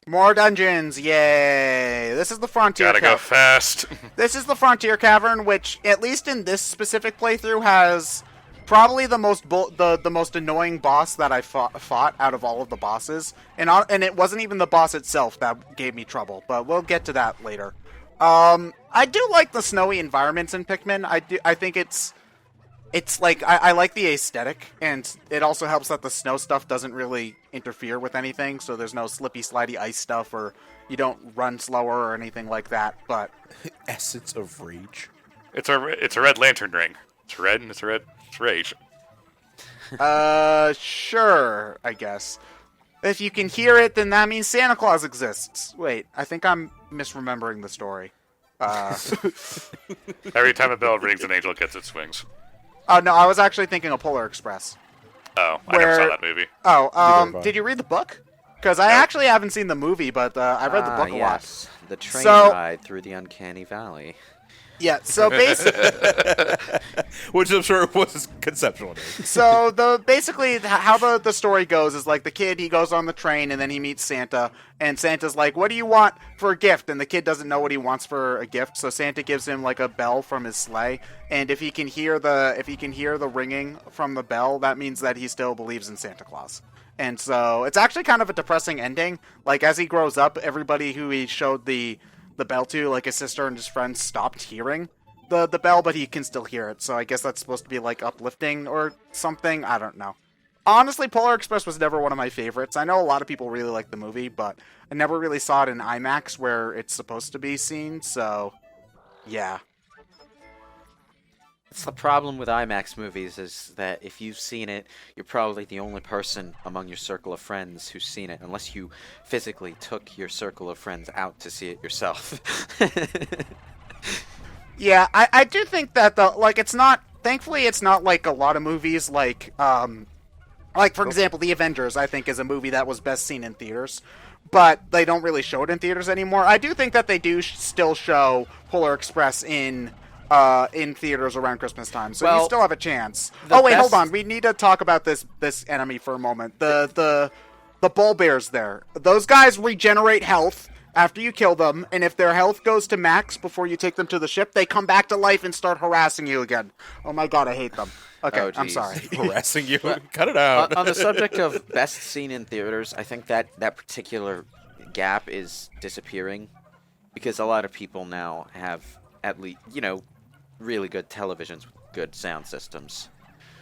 More dungeons, yay! This is the Frontier Gotta go Cavern. fast. This is the Frontier Cavern, which, at least in this specific playthrough, has probably the most annoying boss that I fought out of all of the bosses, and it wasn't even the boss itself that gave me trouble, but we'll get to that later. I do like the snowy environments in Pikmin. I think it's like I like the aesthetic, and it also helps that the snow stuff doesn't really interfere with anything, so there's no slippy slidey ice stuff, or you don't run slower or anything like that. But Essence of rage. It's a red lantern ring. It's red and it's red. It's rage. sure, I guess. If you can hear it, then that means Santa Claus exists. Wait, I think I'm misremembering the story. Every time a bell rings, an angel gets its wings. Oh no, I was actually thinking of Polar Express. Oh, I never saw that movie. Oh, Neither have I. did you read the book? Because I actually haven't seen the movie, but I read the book a lot. Yes, the train So- ride through the uncanny valley. Yeah, so basically, Which I'm sure was conceptual. basically how the story goes is like the kid, he goes on the train and then he meets Santa, and Santa's like, "What do you want for a gift?" And the kid doesn't know what he wants for a gift, so Santa gives him like a bell from his sleigh, and if he can hear the ringing from the bell, that means that he still believes in Santa Claus. And so it's actually kind of a depressing ending. Like, as he grows up, everybody who he showed the bell to, like his sister and his friends, stopped hearing the bell, but he can still hear it. So I guess that's supposed to be like uplifting or something. I don't know. Honestly, Polar Express was never one of my favorites. I know a lot of people really like the movie, but I never really saw it in IMAX where it's supposed to be seen. So yeah. It's the problem with IMAX movies is that if you've seen it, you're probably the only person among your circle of friends who's seen it, unless you physically took your circle of friends out to see it yourself. Yeah, I do think that it's not, thankfully it's not like a lot of movies like for example, The Avengers, I think, is a movie that was best seen in theaters, but they don't really show it in theaters anymore. I do think that they do still show Polar Express in theaters around Christmas time, so you still have a chance. Oh wait, hold on, we need to talk about this enemy for a moment. The bull bears there. Those guys regenerate health after you kill them, and if their health goes to max before you take them to the ship, they come back to life and start harassing you again. Oh my god, I hate them. Okay, Oh, I'm geez. sorry. Harassing you. Cut it out. On the subject of best seen in theaters, I think that particular gap is disappearing because a lot of people now have at least, really good televisions with good sound systems.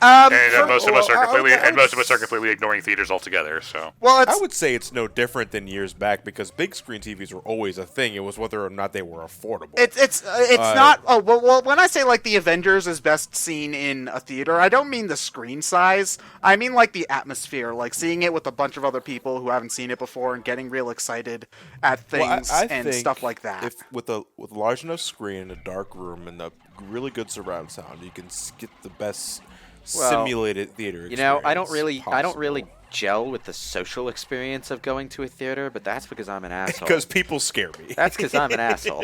And most of us are completely ignoring theaters altogether. So Well, I would say it's no different than years back because big screen TVs were always a thing. It was whether or not they were affordable. It's not. Oh well, when I say like the Avengers is best seen in a theater, I don't mean the screen size. I mean like the atmosphere, like seeing it with a bunch of other people who haven't seen it before and getting real excited at things I and think stuff like that. If with a large enough screen in a dark room and a really good surround sound, you can get the best simulated theater experience I don't really possible. gel with the social experience of going to a theater, but that's because I'm an asshole. Because people scare me. That's because I'm an asshole.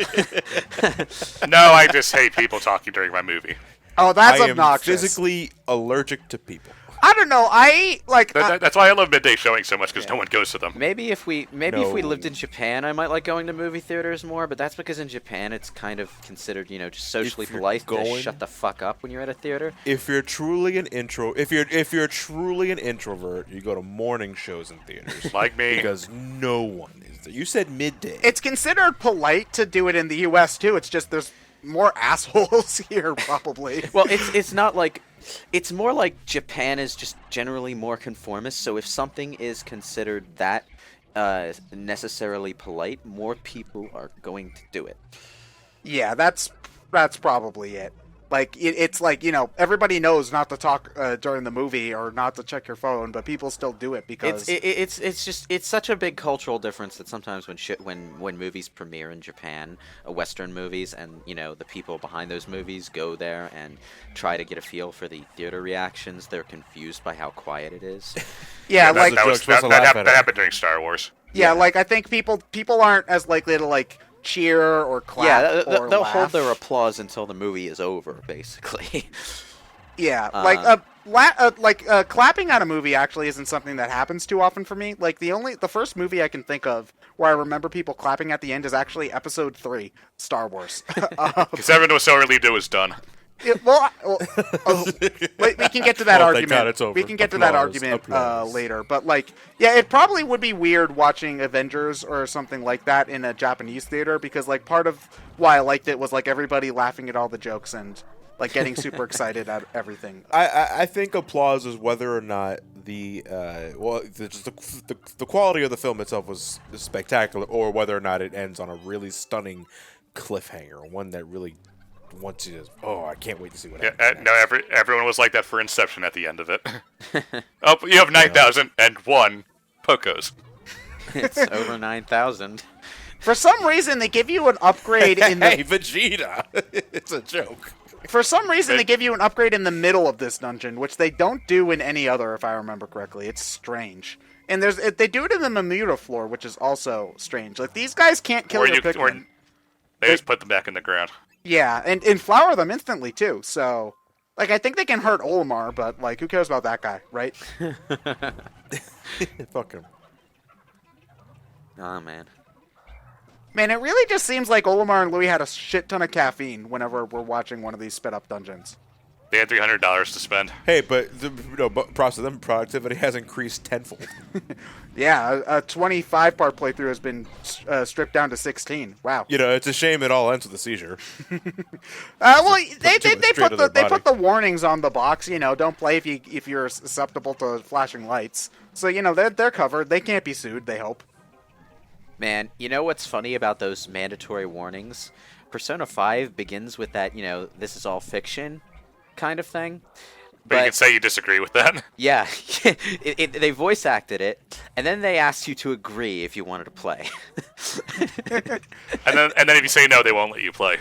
no, I just hate people talking during my movie. Oh, that's I am obnoxious. physically allergic to people. I don't know. I like. That's why I love midday showing so much because no one goes to them. Maybe if we No. lived in Japan, I might like going to movie theaters more. But that's because in Japan, it's kind of considered, just socially If you're polite to going- shut the fuck up when you're at a theater. If you're truly an truly an introvert, you go to morning shows in theaters. Like me. Because no one is there. You said midday. it's considered polite to do it in the U.S. too. It's just there's more assholes here, probably. Well, it's not like. It's more like Japan is just generally more conformist. So if something is considered that necessarily polite, more people are going to do it. Yeah, that's probably it. Like it's like everybody knows not to talk during the movie or not to check your phone, but people still do it because It's such a big cultural difference that sometimes when movies premiere in Japan, Western movies, and the people behind those movies go there and try to get a feel for the theater reactions, they're confused by how quiet it is. yeah, that, like that, was, joke's supposed that, to that, laugh hap- at that it. happened during Star Wars. yeah, like I think people aren't as likely to like cheer or clap. Yeah, or they'll laugh. hold their applause until the movie is over, basically. Yeah, clapping at a movie actually isn't something that happens too often for me. Like the first movie I can think of where I remember people clapping at the end is actually Episode 3, Star Wars. Because everyone was so relieved it was done. We can get to that argument. God, it's over. We can get to that argument later. But it probably would be weird watching Avengers or something like that in a Japanese theater because part of why I liked it was everybody laughing at all the jokes and getting super excited at everything. I think applause is whether or not the quality of the film itself was spectacular, or whether or not it ends on a really stunning cliffhanger, one that really wants you to. Oh, I can't wait to see what happens. No, everyone was like that for Inception at the end of it. Oh, you have 9,001 Pocos. It's over 9,000. For some reason, they give you an upgrade in the. Hey, Vegeta! It's a joke. For some reason, they give you an upgrade in the middle of this dungeon, which they don't do in any other, if I remember correctly. It's strange. And they do it in the Mamuta floor, which is also strange. These guys can't kill your Pikmin. They just put them back in the ground. Yeah, and flower them instantly, too. So, I think they can hurt Olimar, but, who cares about that guy, right? Fuck him. Oh, man. Man, it really just seems like Olimar and Louis had a shit ton of caffeine whenever we're watching one of these sped-up dungeons. They had $300 to spend. Hey, but props to them, productivity has increased tenfold. Yeah, a 25-part playthrough has been stripped down to 16. Wow. It's a shame it all ends with a seizure. They put the warnings on the box. Don't play if you're susceptible to flashing lights. So they're covered. They can't be sued. They hope. Man, you know what's funny about those mandatory warnings? Persona 5 begins with that, this is all fiction kind of thing. But you can say you disagree with that. Yeah, they voice acted it, and then they asked you to agree if you wanted to play. and then if you say no, they won't let you play.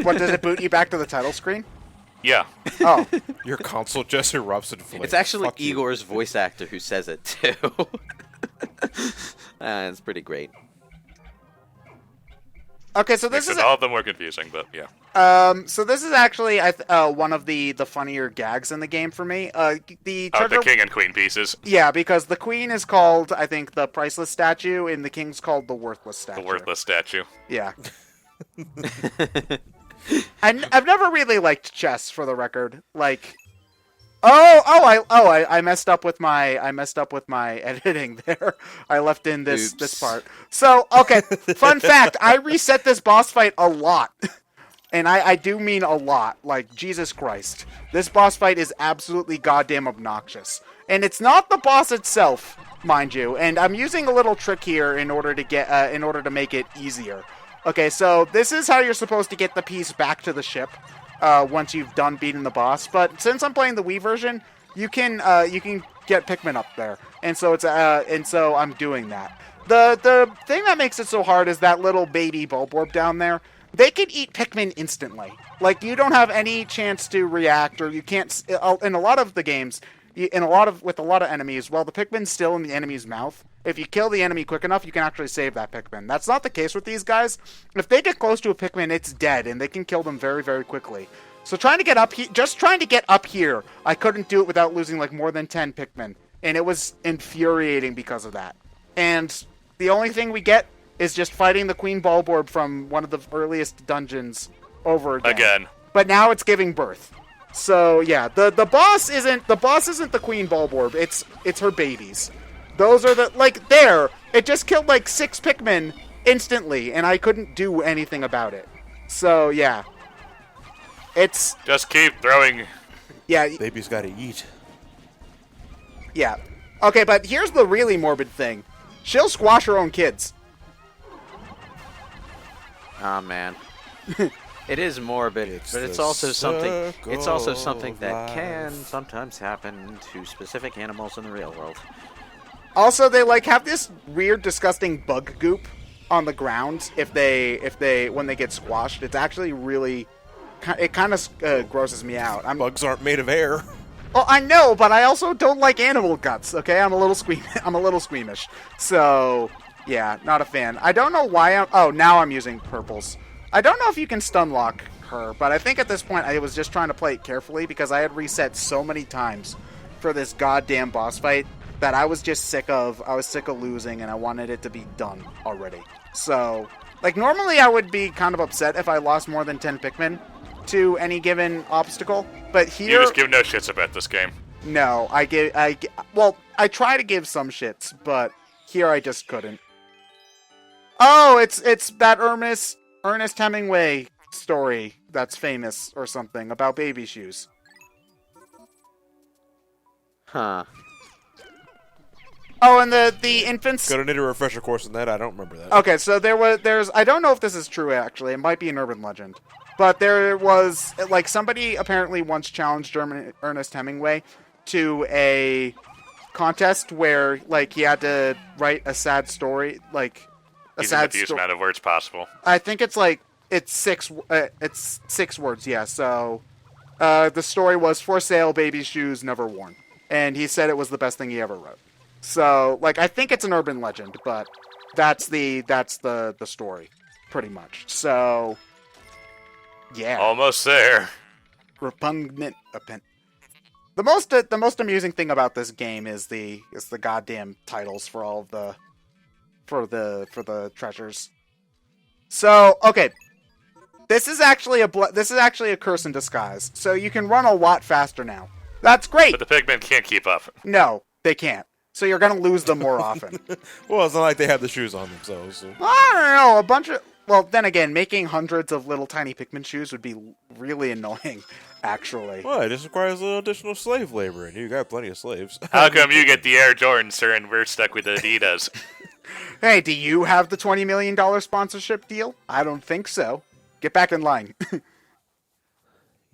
What, does it boot you back to the title screen? Yeah. Oh. Your console just erupts in flames. It's actually Fuck you. Igor's voice actor who says it, too. It's pretty great. Okay, so this is all of them were confusing, but yeah. So this is actually one of the funnier gags in the game for me. The king and queen pieces. Yeah, because the queen is called, I think, the priceless statue, and the king's called the worthless statue. The worthless statue. Yeah. I've never really liked chess, for the record. I messed up with my editing there. I left in this part. So, okay, fun fact, I reset this boss fight a lot. And I do mean a lot. Jesus Christ. This boss fight is absolutely goddamn obnoxious. And it's not the boss itself, mind you. And I'm using a little trick here in order to make it easier. Okay, so this is how you're supposed to get the piece back to the ship. Once you've done beating the boss, but since I'm playing the Wii version, you can get Pikmin up there, and so I'm doing that. The thing that makes it so hard is that little baby Bulborb down there. They can eat Pikmin instantly. You don't have any chance to react, or you can't. In a lot of the games, with a lot of enemies, while the Pikmin's still in the enemy's mouth, if you kill the enemy quick enough, you can actually save that Pikmin. That's not the case with these guys. If they get close to a Pikmin, it's dead, and they can kill them very, very quickly. So trying to get up here, I couldn't do it without losing more than 10 Pikmin, and it was infuriating because of that. And the only thing we get is just fighting the Queen Bulborb from one of the earliest dungeons over again. But now it's giving birth. So yeah, the boss isn't the Queen Bulborb. It's her babies. Those are there. It just killed 6 Pikmin instantly, and I couldn't do anything about it. So yeah, it's just keep throwing. Yeah, baby's gotta eat. Yeah. Okay, but here's the really morbid thing. She'll squash her own kids. Oh man. It is morbid, but it's also something. It's also something that can sometimes happen to specific animals in the real world. Also, they have this weird, disgusting bug goop on the ground when they get squashed. It's actually really, it kind of grosses me out. Bugs aren't made of air. Well, I know, but I also don't like animal guts. Okay, I'm a little squeamish. So yeah, not a fan. I don't know why now I'm using purples. I don't know if you can stun lock her. But I think at this point I was just trying to play it carefully because I had reset so many times for this goddamn boss fight that I was just sick of. I was sick of losing, and I wanted it to be done already. So, like, normally I would be kind of upset if I lost more than 10 Pikmin to any given obstacle, but here... You just give no shits about this game. No, I try to give some shits, but here I just couldn't. Oh, it's that Ernest Hemingway story that's famous or something about baby shoes. Huh. Oh, and the infants... Gonna need a refresher course on that. I don't remember that. Okay, so there's... I don't know if this is true, actually. It might be an urban legend. But there was... Like, somebody apparently once challenged Ernest Hemingway to a contest where, like, he had to write a sad story, like... Using the fewest amount of words possible. I think it's, like... It's 6 words, yeah. So, the story was, "For sale, baby shoes never worn." And he said it was the best thing he ever wrote. So, like, I think it's an urban legend, but that's the story, pretty much. So, yeah. Almost there. Repugnant. The most amusing thing about this game is the goddamn titles for all of the treasures. So, okay. This is actually a curse in disguise. So you can run a lot faster now. That's great. But the Pikmin can't keep up. No, they can't. So you're gonna lose them more often. Well, it's not like they have the shoes on themselves. So. I don't know. A bunch of... Well, then again, making hundreds of little tiny Pikmin shoes would be really annoying, actually. Well, it just requires a little additional slave labor, and you got plenty of slaves. How come you get the Air Jordans, sir, and we're stuck with the Adidas? Hey, do you have the $20 million sponsorship deal? I don't think so. Get back in line.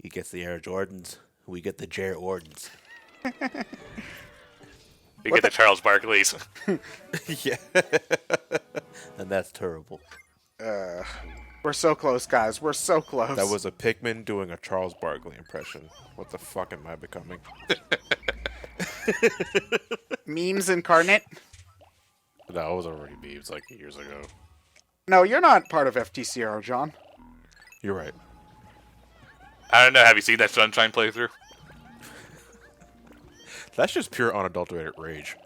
He gets the Air Jordans. We get the J. Ordens. We get the Charles Barkley's. Yeah. And that's terrible. We're so close, guys. We're so close. That was a Pikmin doing a Charles Barkley impression. What the fuck am I becoming? Memes incarnate? That was already memes like years ago. No, you're not part of FTCRO, John. You're right. I don't know. Have you seen that Sunshine playthrough? That's just pure unadulterated rage.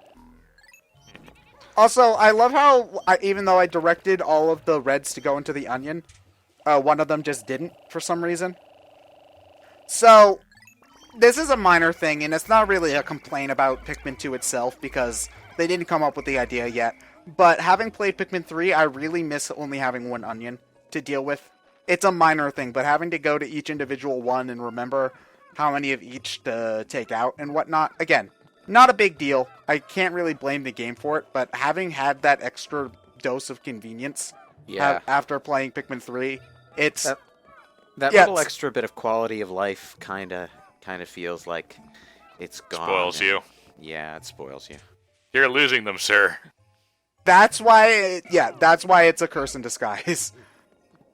Also, I love how, even though I directed all of the reds to go into the onion, one of them just didn't, for some reason. So, this is a minor thing, and it's not really a complaint about Pikmin 2 itself, because they didn't come up with the idea yet. But having played Pikmin 3, I really miss only having one onion to deal with. It's a minor thing, but having to go to each individual one and remember how many of each to take out and whatnot, again, not a big deal. I can't really blame the game for it, but having had that extra dose of convenience after playing Pikmin 3, it's... That little extra bit of quality of life kind of feels like it's gone. Spoils you. Yeah, it spoils you. You're losing them, sir. That's why, that's why it's a curse in disguise.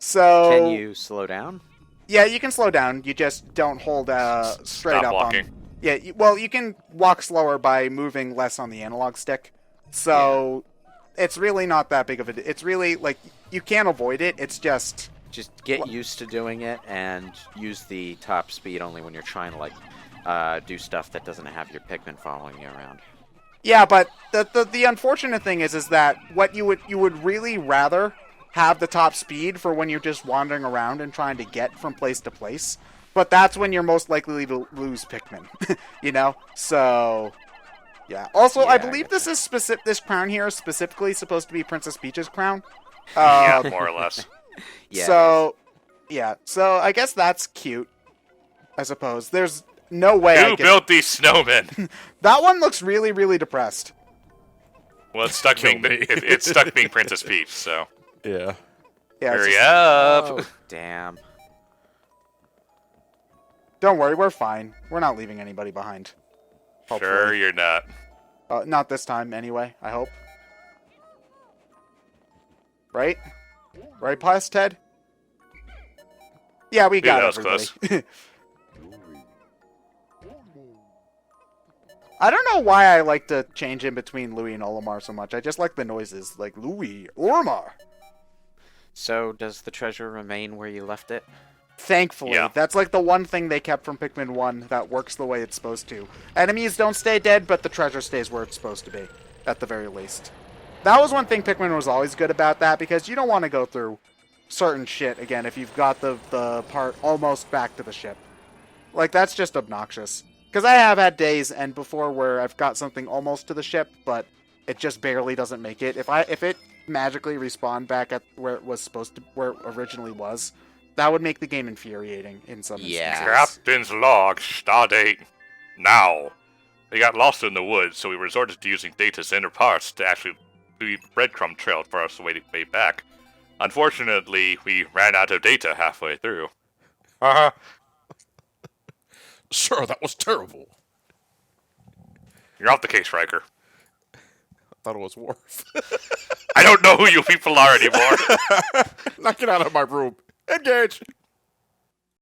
So... Can you slow down? Yeah, you can slow down. You just don't hold straight Stop up walking. on... Yeah, well, you can walk slower by moving less on the analog stick. So, it's really not that big of a... It's really, like, you can't avoid it. It's just... Just get used to doing it and use the top speed only when you're trying to, like, do stuff that doesn't have your Pikmin following you around. Yeah, but the unfortunate thing is that what you would really rather have the top speed for when you're just wandering around and trying to get from place to place. But that's when you're most likely to lose Pikmin, you know? So, yeah. Also, Yeah, I believe this crown here is specifically supposed to be Princess Peach's crown. Yeah, more or less. Yeah. So, yeah. So, I guess that's cute, I suppose. There's no way Who built these snowmen? That one looks really, really depressed. Well, it's stuck being it's stuck being Princess Peach, so Yeah. Yeah, it's hurry just- up. Oh, damn. Don't worry, we're fine. We're not leaving anybody behind. Hopefully. Sure, you're not. Not this time, anyway, I hope. Right? Right, Plus, Ted? Yeah, we got that was everybody. I don't know why I like to change in between Louis and Olimar so much. I just like the noises, like Louis, Olimar. So, does the treasure remain where you left it? Thankfully. Yeah. That's like the one thing they kept from Pikmin 1 that works the way it's supposed to. Enemies don't stay dead, but the treasure stays where it's supposed to be, at the very least. That was one thing Pikmin was always good about that, because you don't want to go through certain shit again if you've got the part almost back to the ship. Like, that's just obnoxious. Because I have had days and before where I've got something almost to the ship, but it just barely doesn't make it. If it magically respawned back at where it was supposed to, where it originally was, that would make the game infuriating in some instances. Captain's log, stardate now. We got lost in the woods, so we resorted to using Data's inner parts to actually leave a breadcrumb trail for us way back. Unfortunately, we ran out of data halfway through. Uh-huh. Sure, that was terrible. You're off the case, Riker. I thought it was Worf. I don't know who you people are anymore. Now get out of my room. Engage.